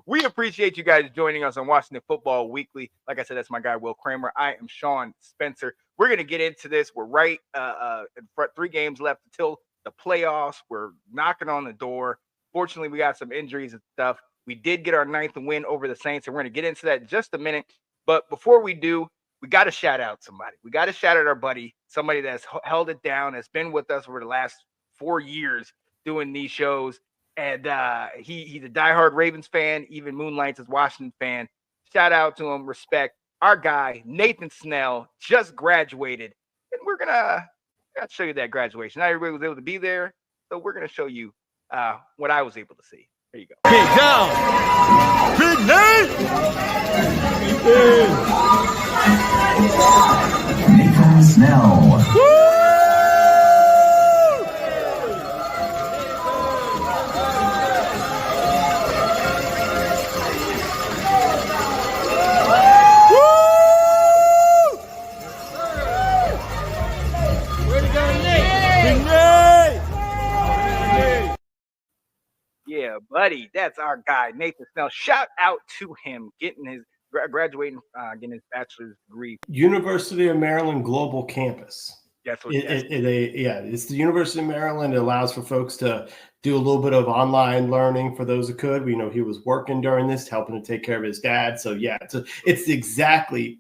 we appreciate you guys joining us on Washington Football Weekly. Like I said, that's my guy, Will Kramer. I am Sean Spencer. We're going to get into this. We're right in front, 3 games left until the playoffs. We're knocking on the door. Fortunately, we got some injuries and stuff. We did get our 9th win over the Saints, and we're going to get into that in just a minute. But before we do, we got to shout out somebody. We got to shout out our buddy, somebody that's held it down, that's been with us over the last 4 years doing these shows. And he's a diehard Ravens fan, even moonlights as Washington fan. Shout out to him, respect. Our guy, Nathan Snell, just graduated. And we're going to show you that graduation. Not everybody was able to be there, so we're going to show you what I was able to see. There you go. Get down! Big Nate! Nathan Snell. Woo! Yeah, buddy, that's our guy, Nathan Snell. Shout out to him getting his graduating, getting his bachelor's degree. University of Maryland Global Campus. That's what it's the University of Maryland. It allows for folks to do a little bit of online learning for those who could. We know he was working during this, helping to take care of his dad. So yeah, it's exactly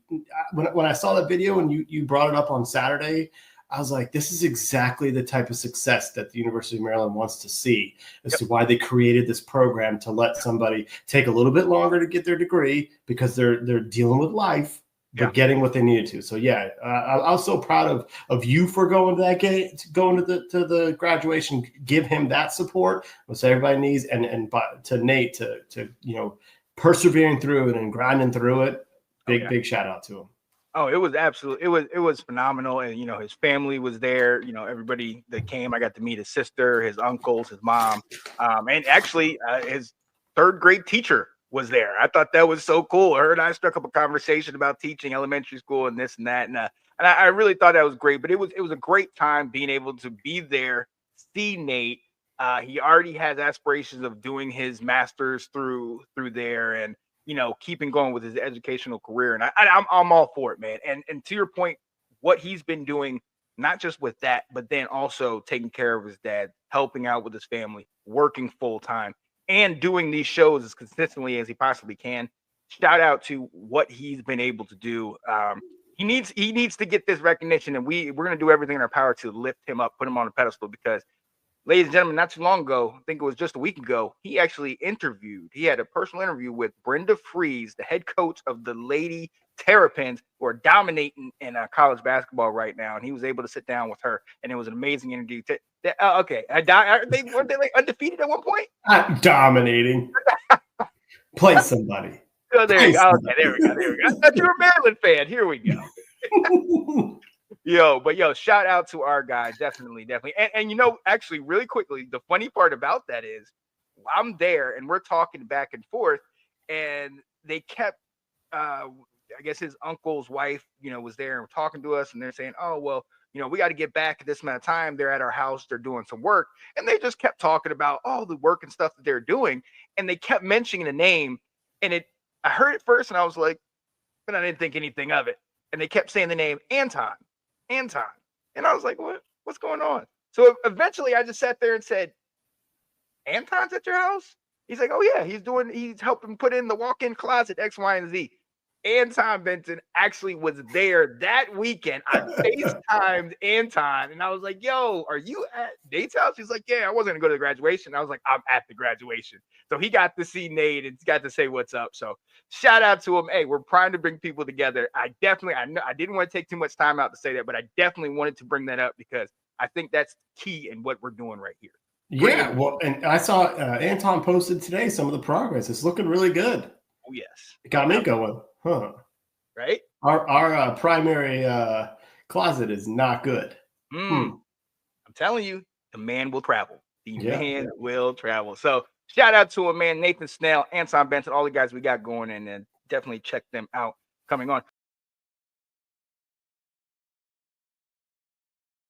when I saw that video and you brought it up on Saturday, I was like, this is exactly the type of success that the University of Maryland wants to see as to why they created this program, to let somebody take a little bit longer to get their degree because they're dealing with life, but getting what they needed to. So yeah, I was so proud of you for going to that game, going to the graduation. Give him that support, which everybody needs, and to Nate to persevering through it and grinding through it. Big shout out to him. Oh, it was absolutely, it was phenomenal. And, his family was there, everybody that came. I got to meet his sister, his uncles, his mom, and actually his 3rd grade teacher was there. I thought that was so cool. Her and I struck up a conversation about teaching elementary school and this and that. And I really thought that was great, but it was a great time being able to be there, see Nate. He already has aspirations of doing his master's through there, and keeping going with his educational career. And I'm all for it, man. And to your point, what he's been doing, not just with that, but then also taking care of his dad, helping out with his family, working full time, and doing these shows as consistently as he possibly can. Shout out to what he's been able to do. He needs to get this recognition, and we're going to do everything in our power to lift him up, put him on a pedestal, because ladies and gentlemen, not too long ago, I think it was just a week ago, he actually he had a personal interview with Brenda Freeze, the head coach of the Lady Terrapins, who are dominating in college basketball right now. And he was able to sit down with her, and it was an amazing interview. Okay. Weren't they like undefeated at one point? Dominating. Play somebody. Oh, there you go. Okay, there we go. I thought you were a Maryland fan. Here we go. Yo, shout out to our guys. Definitely. And actually, really quickly, the funny part about that is I'm there and we're talking back and forth, and they kept, I guess his uncle's wife, was there and talking to us, and they're saying, oh, well, we got to get back at this amount of time. They're at our house. They're doing some work. And they just kept talking about all the work and stuff that they're doing. And they kept mentioning the name, and I heard it first and I was like, but I didn't think anything of it. And they kept saying the name Anton. And I was like, what's going on? So eventually I just sat there and said, Anton's at your house? He's like, oh yeah, he's helping put in the walk-in closet, X, Y, and Z. Anton Benton actually was there that weekend. I FaceTimed Anton, and I was like, yo, are you at Nate's house? He's like, yeah, I wasn't gonna go to the graduation. I was like, I'm at the graduation. So he got to see Nate and got to say what's up. So shout out to him. Hey, we're trying to bring people together. I know I didn't want to take too much time out to say that, but I definitely wanted to bring that up because I think that's key in what we're doing right here. Yeah, well, and I saw Anton posted today some of the progress. It's looking really good. Oh, yes. It got me going. Huh. Right? Our primary closet is not good. I'm telling you, the man will travel. The man will travel. So shout out to him, man. Nathan Snell, Anton Benton, all the guys we got going, and definitely check them out coming on.